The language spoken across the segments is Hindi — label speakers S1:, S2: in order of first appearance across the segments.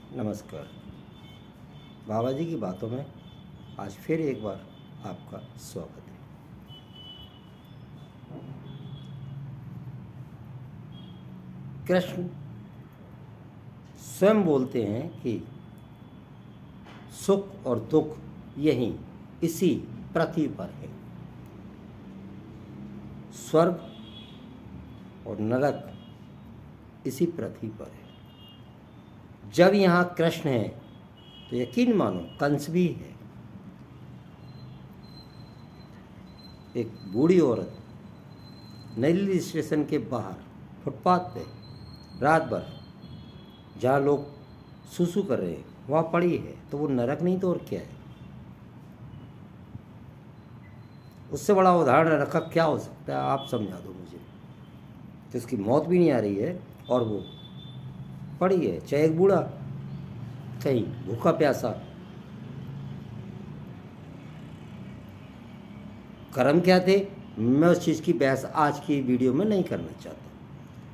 S1: नमस्कार। बाबा जी की बातों में आज फिर एक बार आपका स्वागत है। कृष्ण स्वयं बोलते हैं कि सुख और दुख यहीं इसी पृथ्वी पर है। स्वर्ग और नरक इसी पृथ्वी पर है। जब यहाँ कृष्ण है तो यकीन मानो कंस भी है। एक बूढ़ी औरत नई दिल्ली स्टेशन के बाहर फुटपाथ पे रात भर जहाँ लोग सुसु कर रहे हैं वहाँ पड़ी है, तो वो नरक नहीं तो और क्या है। उससे बड़ा उदाहरण रखा क्या हो सकता है, आप समझा दो मुझे। तो उसकी मौत भी नहीं आ रही है और वो पड़ी है, चाहे एक बूढ़ा कहीं भूखा प्यासा। कर्म क्या थे, मैं उस चीज़ की बहस आज की वीडियो में नहीं करना चाहता,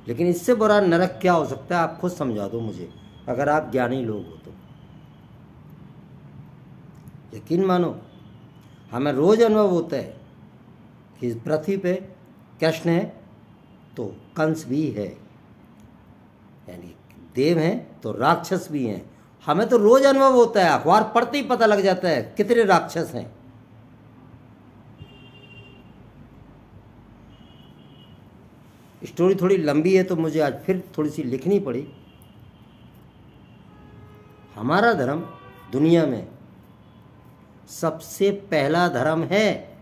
S1: लेकिन इससे बुरा नरक क्या हो सकता है आप खुद समझा दो मुझे, अगर आप ज्ञानी लोग हो तो। यकीन मानो हमें रोज अनुभव होता है कि इस पृथ्वी पे कृष्ण है तो कंस भी है, यानी देव हैं तो राक्षस भी हैं। हमें तो रोज अनुभव होता है, अखबार पढ़ते ही पता लग जाता है कितने राक्षस हैं। स्टोरी थोड़ी लंबी है तो मुझे आज फिर थोड़ी सी लिखनी पड़ी। हमारा धर्म दुनिया में सबसे पहला धर्म है,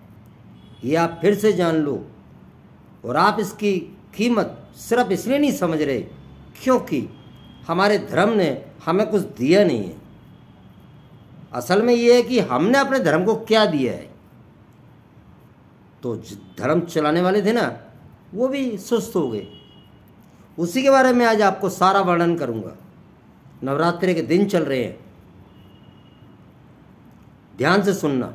S1: ये आप फिर से जान लो। और आप इसकी कीमत सिर्फ इसलिए नहीं समझ रहे क्योंकि हमारे धर्म ने हमें कुछ दिया नहीं है। असल में ये है कि हमने अपने धर्म को क्या दिया है। तो धर्म चलाने वाले थे ना, वो भी सुस्त हो गए। उसी के बारे में आज आपको सारा वर्णन करूंगा। नवरात्रि के दिन चल रहे हैं, ध्यान से सुनना।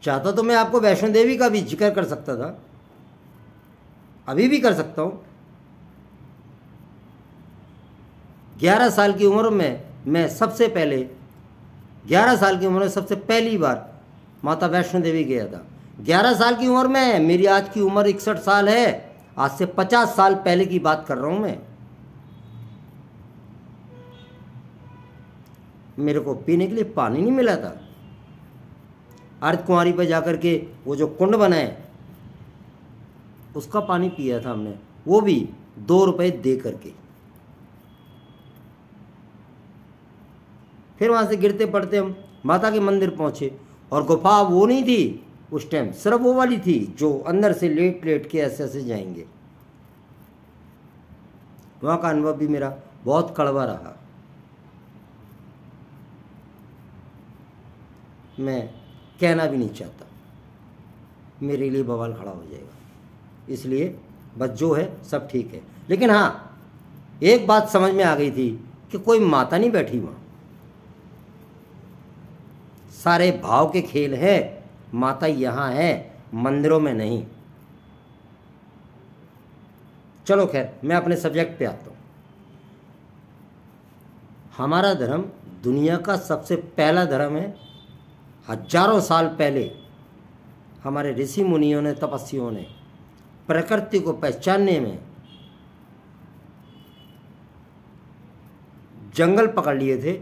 S1: चाहता तो मैं आपको वैष्णो देवी का भी जिक्र कर सकता था, अभी भी कर सकता हूं। 11 साल की उम्र में मैं सबसे पहले 11 साल की उम्र में सबसे पहली बार माता वैष्णो देवी गया था। 11 साल की उम्र में, मेरी आज की उम्र 61 साल है। आज से 50 साल पहले की बात कर रहा हूं मैं। मेरे को पीने के लिए पानी नहीं मिला था। अर्धकुंवारी पर जाकर के वो जो कुंड बना है उसका पानी पिया था हमने, वो भी 2 रुपए दे करके। फिर वहां से गिरते पड़ते हम माता के मंदिर पहुंचे, और गुफा वो नहीं थी उस टाइम, सिर्फ वो वाली थी जो अंदर से लेट लेट के ऐसे ऐसे जाएंगे। वहां का अनुभव भी मेरा बहुत कड़वा रहा। मैं कहना भी नहीं चाहता, मेरे लिए बवाल खड़ा हो जाएगा, इसलिए बस जो है सब ठीक है। लेकिन हाँ, एक बात समझ में आ गई थी कि कोई माता नहीं बैठी वहां, सारे भाव के खेल है। माता यहां है, मंदिरों में नहीं। चलो खैर, मैं अपने सब्जेक्ट पे आता हूं। हमारा धर्म दुनिया का सबसे पहला धर्म है। हजारों साल पहले हमारे ऋषि मुनियों ने, तपस्वियों ने प्रकृति को पहचानने में जंगल पकड़ लिए थे,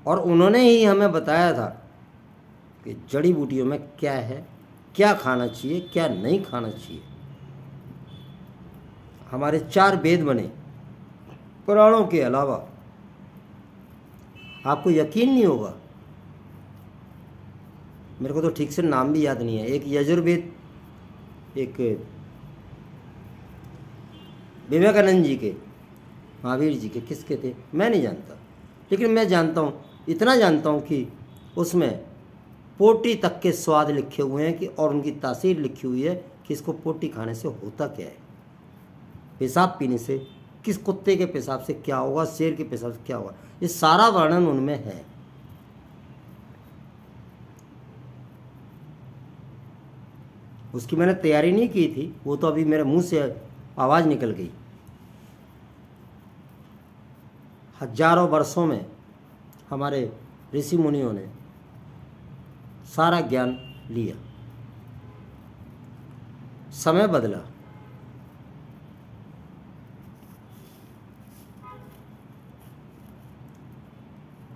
S1: और उन्होंने ही हमें बताया था कि जड़ी बूटियों में क्या है, क्या खाना चाहिए, क्या नहीं खाना चाहिए। हमारे 4 वेद बने पुराणों के अलावा। आपको यकीन नहीं होगा, मेरे को तो ठीक से नाम भी याद नहीं है। एक यजुर्वेद, एक विवेकानंद जी के, महावीर जी के, किसके थे मैं नहीं जानता, लेकिन मैं जानता हूँ, इतना जानता हूँ कि उसमें पोटी तक के स्वाद लिखे हुए हैं कि, और उनकी तासीर लिखी हुई है कि इसको पोटी खाने से होता क्या है, पेशाब पीने से, किस कुत्ते के पेशाब से क्या होगा, शेर के पेशाब से क्या होगा, ये सारा वर्णन उनमें है। उसकी मैंने तैयारी नहीं की थी, वो तो अभी मेरे मुंह से आवाज़ निकल गई। हजारों वर्षों में हमारे ऋषि मुनियों ने सारा ज्ञान लिया। समय बदला,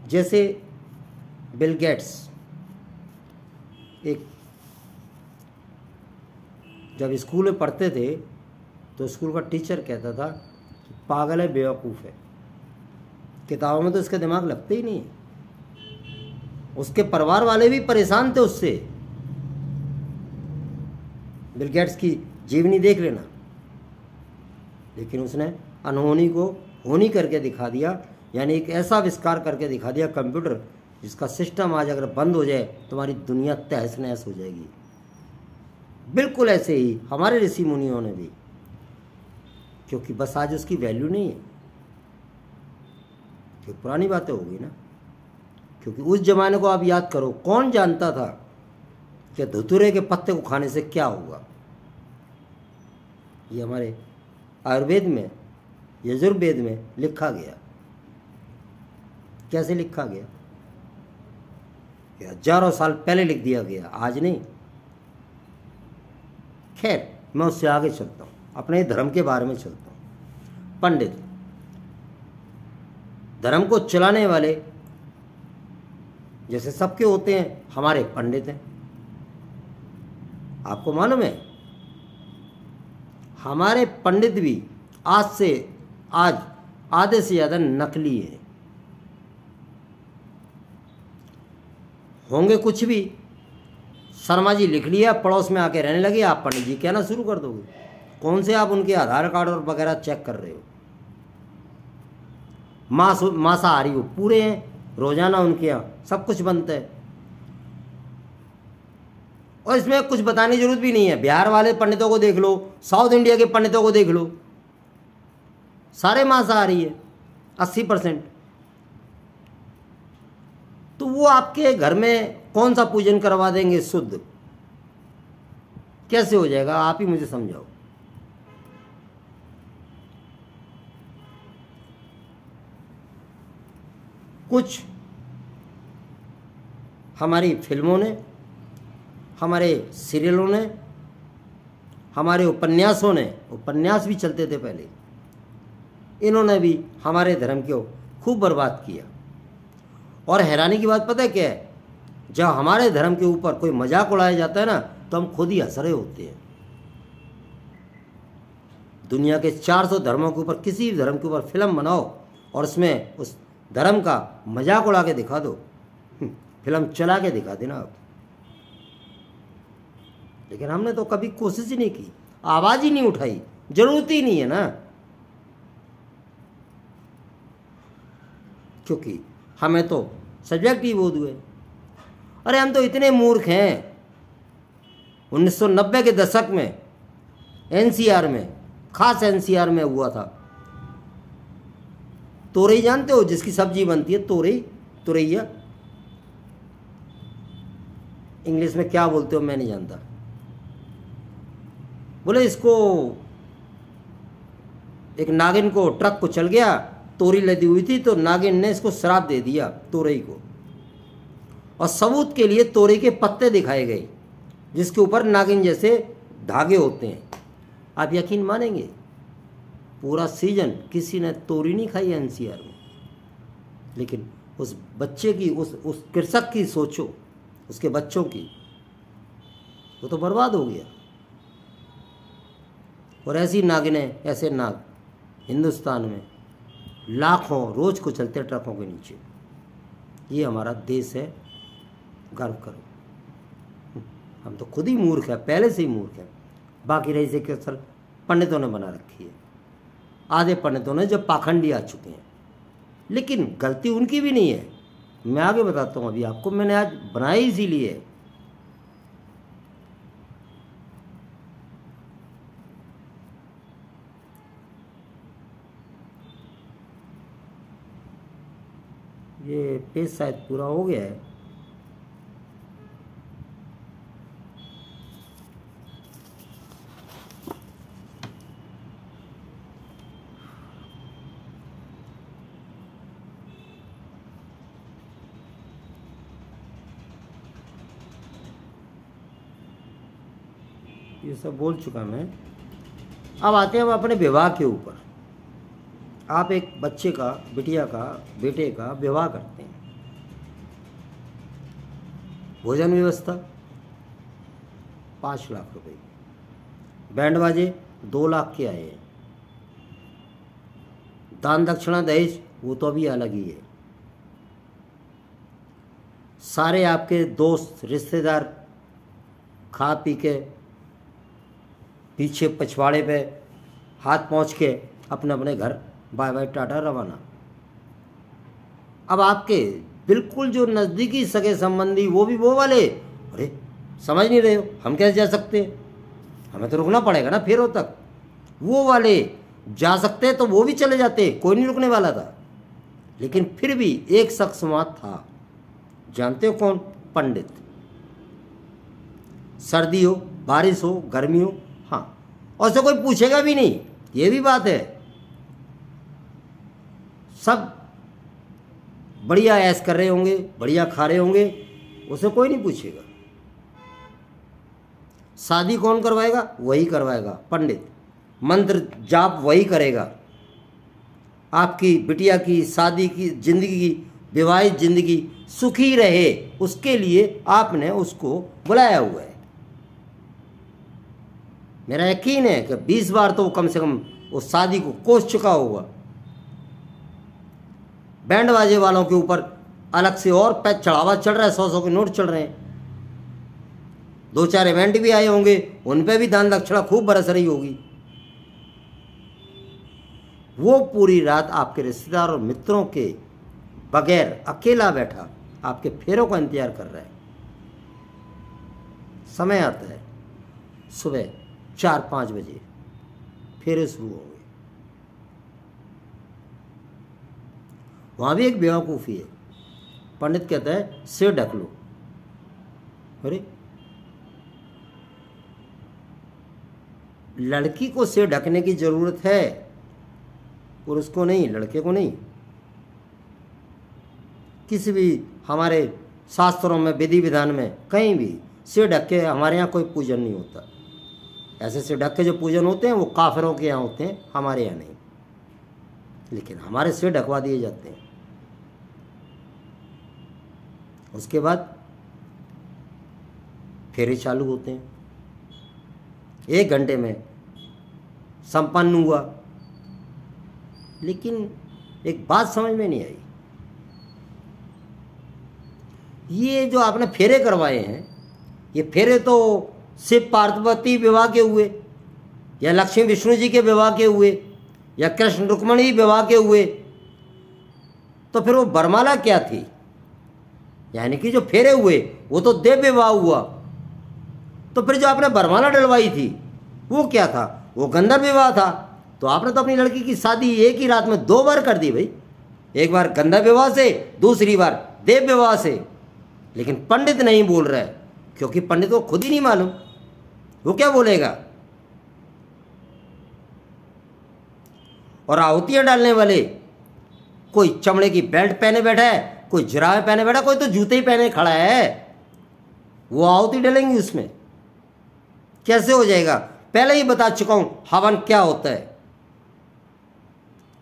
S1: जैसे बिल गेट्स एक जब स्कूल में पढ़ते थे तो स्कूल का टीचर कहता था कि पागल है, बेवकूफ़ है। किताबों में तो इसका दिमाग लगता ही नहीं है। उसके परिवार वाले भी परेशान थे उससे। बिल गेट्स की जीवनी देख लेना, लेकिन उसने अनहोनी को होनी करके दिखा दिया। यानी एक ऐसा आविष्कार करके दिखा दिया कंप्यूटर, जिसका सिस्टम आज अगर बंद हो जाए तुम्हारी दुनिया तहस नहस हो जाएगी। बिल्कुल ऐसे ही हमारे ऋषि मुनियों ने भी, क्योंकि बस आज उसकी वैल्यू नहीं है, क्योंकि पुरानी बातें हो गई ना। क्योंकि उस जमाने को आप याद करो, कौन जानता था कि धतूरे के पत्ते को खाने से क्या होगा। ये हमारे आयुर्वेद में, यजुर्वेद में लिखा गया। कैसे लिखा गया? हजारों साल पहले लिख दिया गया, आज नहीं। खैर, मैं उससे आगे चलता हूँ, अपने धर्म के बारे में चलता हूँ। पंडित, धर्म को चलाने वाले जैसे सबके होते हैं, हमारे पंडित हैं। आपको मालूम है, हमारे पंडित भी आज आधे से ज़्यादा नकली है। होंगे कुछ भी, शर्मा जी लिख लिया, पड़ोस में आके रहने लगे, आप पंडित जी कहना शुरू कर दोगे। कौन से आप उनके आधार कार्ड और वगैरह चेक कर रहे हो? मांसाहारी वो पूरे हैं, रोजाना उनके यहाँ सब कुछ बनता है। और इसमें कुछ बताने की जरूरत भी नहीं है। बिहार वाले पंडितों को देख लो, साउथ इंडिया के पंडितों को देख लो, सारे मांसाहारी है 80%। तो वो आपके घर में कौन सा पूजन करवा देंगे शुद्ध? कैसे हो जाएगा? आप ही मुझे समझाओ। कुछ हमारी फिल्मों ने, हमारे सीरियलों ने, हमारे उपन्यासों ने, उपन्यास भी चलते थे पहले, इन्होंने भी हमारे धर्म को खूब बर्बाद किया। और हैरानी की बात पता है क्या है? जब हमारे धर्म के ऊपर कोई मजाक उड़ाया जाता है ना, तो हम खुद ही हंस रहे होते हैं। दुनिया के 400 धर्मों के ऊपर किसी भी धर्म के ऊपर फिल्म बनाओ और उसमें उस धर्म का मजाक उड़ा के दिखा दो, फिल्म चला के दिखा देना आप। लेकिन हमने तो कभी कोशिश ही नहीं की, आवाज ही नहीं उठाई, जरूरत ही नहीं है ना। क्योंकि हमें तो सब्जेक्ट ही बोध हुए। अरे हम तो इतने मूर्ख हैं। 1990 के दशक में एनसीआर में, खास एनसीआर में हुआ था, तोरई जानते हो, जिसकी सब्जी बनती है, तोरई, तुरैया, इंग्लिश में क्या बोलते हो मैं नहीं जानता। बोले इसको एक नागिन को ट्रक को चल गया, तोरी लदी हुई थी, तो नागिन ने इसको श्राप दे दिया तोरई को, और सबूत के लिए तोरई के पत्ते दिखाए गए जिसके ऊपर नागिन जैसे धागे होते हैं। आप यकीन मानेंगे, पूरा सीजन किसी ने तोरी नहीं खाई एनसीआर में। लेकिन उस बच्चे की, उस कृषक की सोचो, उसके बच्चों की, वो तो बर्बाद हो गया। और ऐसी नागिनें, ऐसे नाग हिंदुस्तान में लाखों रोज को चलते ट्रकों के नीचे। ये हमारा देश है, गर्व करो। हम तो खुद ही मूर्ख है, पहले से ही मूर्ख है। बाकी रही से केवल पंडितों ने बना रखी है, आधे पंडितों ने जो पाखंडी आ चुके हैं। लेकिन गलती उनकी भी नहीं है, मैं आगे बताता हूँ अभी आपको। मैंने आज बनाई इसीलिए, ये पेज शायद पूरा हो गया है। ये सब बोल चुका मैं। अब आते हैं हम अपने विवाह के ऊपर। आप एक बच्चे का, बिटिया का, बेटे का विवाह करते हैं, भोजन व्यवस्था 5 लाख रुपए, बैंड बाजे 2 लाख के आए हैं, दान दक्षिणा दहेज वो तो अभी अलग ही है। सारे आपके दोस्त रिश्तेदार खा पी के पीछे पछवाड़े पे हाथ पहुँच के अपने अपने घर बाय बाय टाटा रवाना। अब आपके बिल्कुल जो नज़दीकी सगे संबंधी वो भी वो वाले, अरे समझ नहीं रहे हो, हम कैसे जा सकते हैं, हमें तो रुकना पड़ेगा ना फेरों तक। वो वाले जा सकते तो वो भी चले जाते, कोई नहीं रुकने वाला था। लेकिन फिर भी एक शख्स वहाँ था, जानते हो कौन? पंडित। सर्दी हो, बारिश हो, गर्मी हो, हाँ, और से कोई पूछेगा भी नहीं, ये भी बात है। सब बढ़िया ऐश कर रहे होंगे, बढ़िया खा रहे होंगे, उसे कोई नहीं पूछेगा। शादी कौन करवाएगा? वही करवाएगा, पंडित। मंत्र जाप वही करेगा। आपकी बिटिया की शादी की जिंदगी की, विवाहित जिंदगी सुखी रहे, उसके लिए आपने उसको बुलाया हुआ है। मेरा यकीन है कि 20 बार तो कम से कम उस शादी को कोस चुका होगा। बैंड बाजे वालों के ऊपर अलग से और पैच चढ़ावा चढ़ रहा है, 100-100 के नोट चढ़ रहे हैं। 2-4 इवेंट भी आए होंगे, उन पे भी दान दक्षिणा खूब बरस रही होगी। वो पूरी रात आपके रिश्तेदार और मित्रों के बगैर अकेला बैठा आपके फेरों का इंतजार कर रहा है। समय आता है सुबह 4-5 बजे, फेरे शुरू होंगे। वहाँ भी एक बेवकूफ़ी है। पंडित कहता है सिर ढक लो। अरे लड़की को सिर ढकने की ज़रूरत है, पुरुष को नहीं, लड़के को नहीं। किसी भी हमारे शास्त्रों में, विधि विधान में कहीं भी सिर ढक के हमारे यहाँ कोई पूजन नहीं होता। ऐसे सिर ढक के जो पूजन होते हैं वो काफिरों के यहाँ होते हैं, हमारे यहाँ नहीं। लेकिन हमारे सिर ढकवा दिए जाते हैं। उसके बाद फेरे चालू होते हैं। 1 घंटे में संपन्न हुआ। लेकिन एक बात समझ में नहीं आई, ये जो आपने फेरे करवाए हैं, ये फेरे तो शिव पार्वती विवाह के हुए, या लक्ष्मी विष्णु जी के विवाह के हुए, या कृष्ण रुक्मणी विवाह के हुए। तो फिर वो बरमाला क्या थी? यानी कि जो फेरे हुए वो तो देव विवाह हुआ। तो फिर जो आपने बरमाला डलवाई थी वो क्या था? वो गंधर्व विवाह था। तो आपने तो अपनी लड़की की शादी एक ही रात में 2 बार कर दी भाई। एक बार गंधर्व विवाह से, दूसरी बार देव विवाह से। लेकिन पंडित नहीं बोल रहा है, क्योंकि पंडित को खुद ही नहीं मालूम, वो क्या बोलेगा। और आहुतियां डालने वाले, कोई चमड़े की बेल्ट पहने बैठा है, कोई जुराबे पहने बैठा, कोई तो जूते ही पहने खड़ा है। वो आहुति डालेंगे उसमें, कैसे हो जाएगा? पहले ही बता चुका हूं हवन क्या होता है।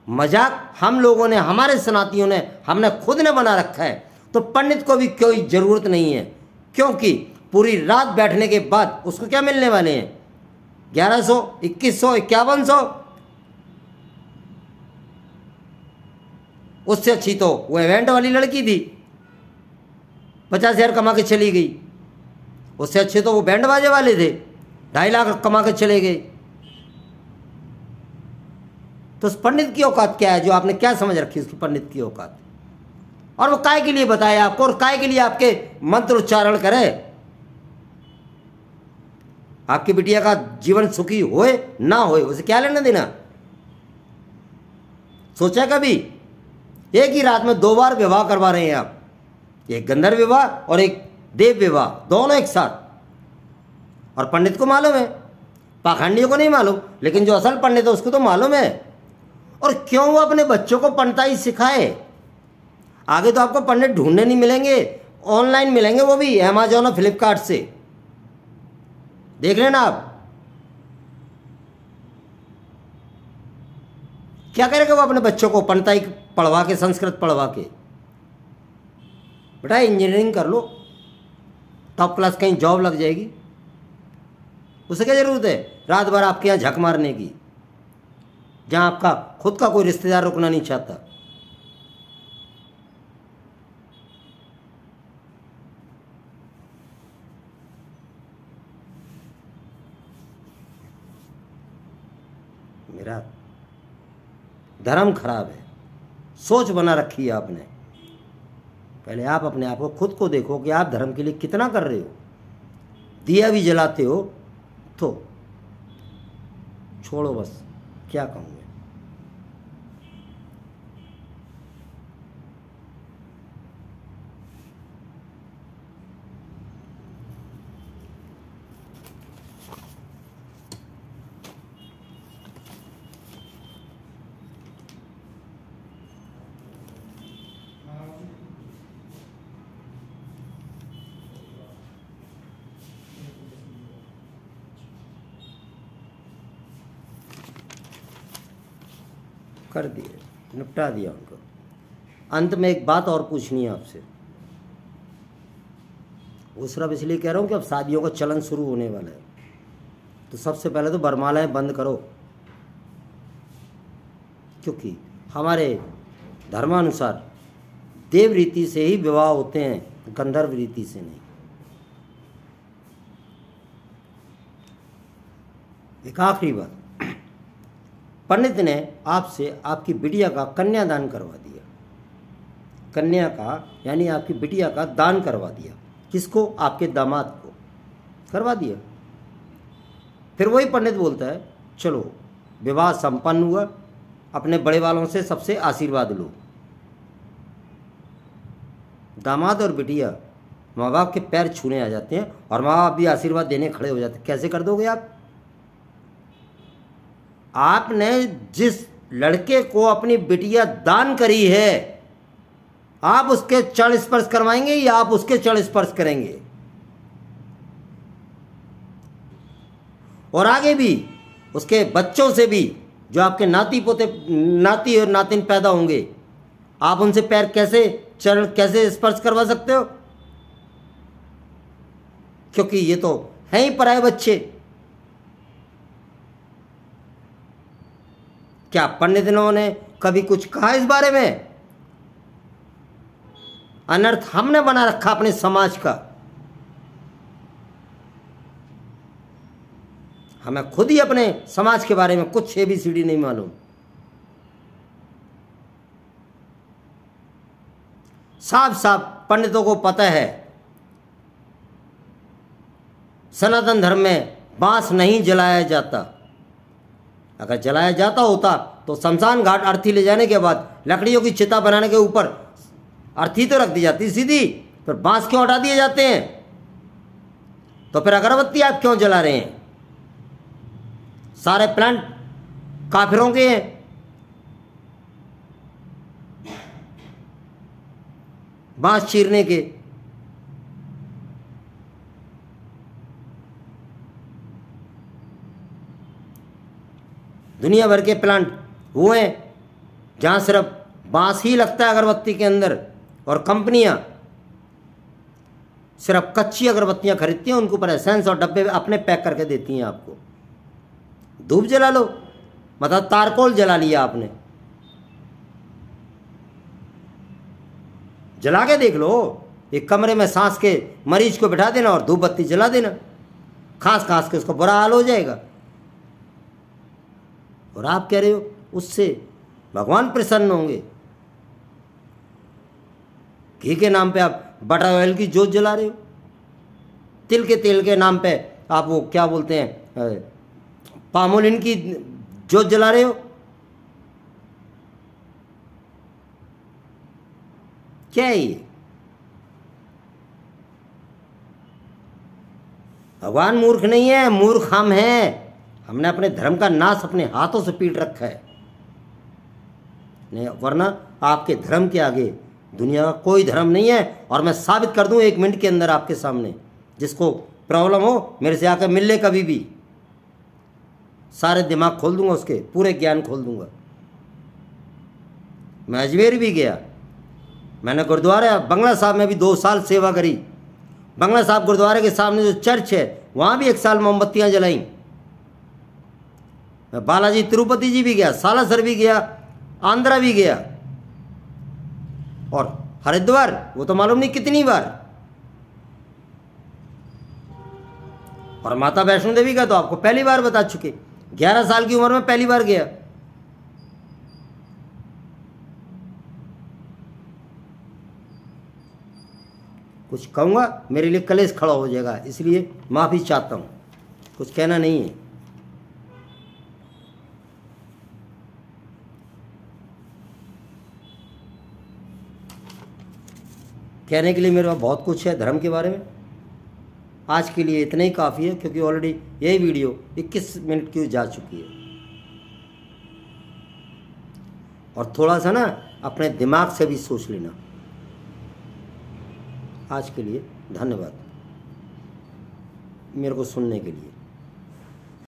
S1: मजाक हम लोगों ने, हमारे सनातियों ने, हमने खुद ने बना रखा है। तो पंडित को भी कोई जरूरत नहीं है, क्योंकि पूरी रात बैठने के बाद उसको क्या मिलने वाले हैं? 1100, 2100, 5100। उससे अच्छी तो वो इवेंट वाली लड़की थी, 50,000 कमा के चली गई। उससे अच्छे तो वो बैंड बाजे वाले थे, 2.5 लाख कमा के चले गए। तो उस पंडित की औकात क्या है? जो आपने क्या समझ रखी उसकी पंडित की औकात? और वो काय के लिए बताया आपको, और काय के लिए आपके मंत्र उच्चारण करे? आपकी बिटिया का जीवन सुखी होए ना होए, उसे क्या लेना देना? सोचा कभी? एक ही रात में 2 बार विवाह करवा रहे हैं आप, एक गंधर्व विवाह और एक देव विवाह, दोनों एक साथ। और पंडित को मालूम है, पाखंडियों को नहीं मालूम, लेकिन जो असल पंडित है उसको तो मालूम है। और क्यों वो अपने बच्चों को पंडिताई सिखाए? आगे तो आपको पंडित ढूंढने नहीं मिलेंगे, ऑनलाइन मिलेंगे, वो भी अमेजॉन और फ्लिपकार्ट से। देख लेना आप, क्या करेगा वो अपने बच्चों को पंडिताई पढ़वा के, संस्कृत पढ़वा के? बेटा इंजीनियरिंग कर लो, टॉप क्लास कहीं जॉब लग जाएगी, उसे क्या ज़रूरत है रात भर आपके यहाँ झक मारने की, जहाँ आपका खुद का कोई रिश्तेदार रुकना नहीं चाहता। मेरा धर्म खराब है, सोच बना रखी है आपने। पहले आप अपने आप को, खुद को देखो कि आप धर्म के लिए कितना कर रहे हो। दिया भी जलाते हो तो छोड़ो, बस क्या कहूँगा। कर दिए, निपटा दिया उनको। अंत में एक बात और पूछनी है आपसे, वो सिर्फ इसलिए कह रहा हूँ कि अब शादियों का चलन शुरू होने वाला है, तो सबसे पहले तो बरमालाएं बंद करो, क्योंकि हमारे धर्मानुसार देव रीति से ही विवाह होते हैं, गंधर्व रीति से नहीं। एक आखिरी बात, पंडित ने आपसे आपकी बिटिया का कन्यादान करवा दिया, कन्या का यानी आपकी बिटिया का दान करवा दिया। किसको? आपके दामाद को करवा दिया। फिर वही पंडित बोलता है चलो विवाह संपन्न हुआ, अपने बड़े वालों से सबसे आशीर्वाद लो। दामाद और बिटिया माँ बाप के पैर छूने आ जाते हैं और माँ बाप भी आशीर्वाद देने खड़े हो जाते हैं। कैसे कर दोगे आप? आपने जिस लड़के को अपनी बिटिया दान करी है, आप उसके चरण स्पर्श करवाएंगे या आप उसके चरण स्पर्श करेंगे? और आगे भी उसके बच्चों से भी, जो आपके नाती पोते, नाती और नातिन पैदा होंगे, आप उनसे पैर कैसे, चरण कैसे स्पर्श करवा सकते हो? क्योंकि ये तो हैं ही पराये बच्चे। क्या पंडितों ने कभी कुछ कहा इस बारे में? अनर्थ हमने बना रखा अपने समाज का। हमें खुद ही अपने समाज के बारे में कुछ ABCD नहीं मालूम। साफ साफ पंडितों को पता है सनातन धर्म में बांस नहीं जलाया जाता। अगर जलाया जाता होता तो शमशान घाट अर्थी ले जाने के बाद लकड़ियों की चिता बनाने के ऊपर अर्थी तो रख दी जाती सीधी, फिर बांस क्यों हटा दिए जाते हैं? तो फिर अगरबत्ती आप क्यों जला रहे हैं? सारे प्लांट काफिरों के हैं। बांस चीरने के। दुनिया भर के प्लांट वो हैं जहाँ सिर्फ बांस ही लगता है अगरबत्ती के अंदर, और कंपनियां सिर्फ कच्ची अगरबत्तियां खरीदती हैं, उनके ऊपर एसेंस और डब्बे अपने पैक करके देती हैं आपको। धूप जला लो, मतलब तारकोल जला लिया आपने, जला के देख लो। एक कमरे में सांस के मरीज को बिठा देना और धूप बत्ती जला देना, खांस खांस के उसको बुरा हाल हो जाएगा। और आप कह रहे हो उससे भगवान प्रसन्न होंगे? घी के नाम पे आप बटर ऑयल की जोत जला रहे हो, तिल के तेल के नाम पे आप वो क्या बोलते हैं, पामोलिन की जोत जला रहे हो। क्या है ये? भगवान मूर्ख नहीं है, मूर्ख हम हैं। हमने अपने धर्म का नाश अपने हाथों से पीट रखा है। नहीं, वरना आपके धर्म के आगे दुनिया का कोई धर्म नहीं है। और मैं साबित कर दूं 1 मिनट के अंदर आपके सामने। जिसको प्रॉब्लम हो मेरे से आकर मिल ले कभी भी, सारे दिमाग खोल दूंगा, उसके पूरे ज्ञान खोल दूंगा। मैं अजमेर भी गया, मैंने गुरुद्वारा बंगला साहब में भी 2 साल सेवा करी। बंगला साहब गुरुद्वारे के सामने जो चर्च है वहाँ भी 1 साल मोमबत्तियाँ जलाई। मैं बालाजी तिरुपति जी भी गया, सालासर भी गया, आंध्रा भी गया, और हरिद्वार वो तो मालूम नहीं कितनी बार। और माता वैष्णो देवी का तो आपको पहली बार बता चुके, 11 साल की उम्र में पहली बार गया। कुछ कहूँगा मेरे लिए कलेश खड़ा हो जाएगा, इसलिए माफ़ी चाहता हूँ, कुछ कहना नहीं है। कहने के लिए मेरे पास बहुत कुछ है धर्म के बारे में। आज के लिए इतना ही काफ़ी है, क्योंकि ऑलरेडी यही वीडियो 21 मिनट की जा चुकी है। और थोड़ा सा ना अपने दिमाग से भी सोच लेना। आज के लिए धन्यवाद मेरे को सुनने के लिए।